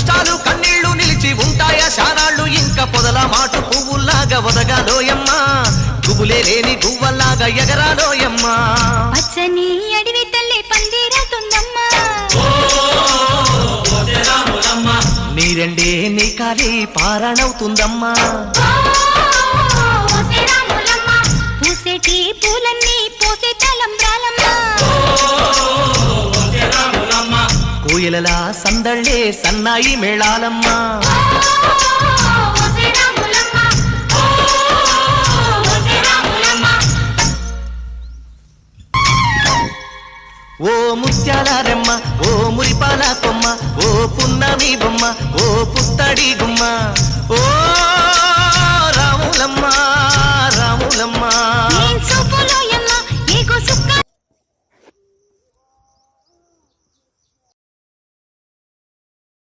కష్టాలు కన్నీళ్లు నిలిచి ఉంటాయా శానాళ్ళు ఇంకా పొదల మాటు పువ్వుల్లాగా ఒదగాలోయమ్మా గుబులే లేని గువ్వల్లాగా ఎగరాలోయమ్మా పచ్చని అడవి తల్లి పందిరవుతుందమ్మా నీరెండే నీ కాలి పారణవుతుందమ్మా పూసేటి పూలన్నీ పోసే తలంబ్రాలమ్మా కోయిలలా సందళ్ళే సన్నాయి మేళాలమ్మా ఓ ముత్యాల రెమ్మ ఓ మురిపాల కొమ్మ ఓ పున్నమి బొమ్మ ఓ పుత్తడి గుమ్మ ఓ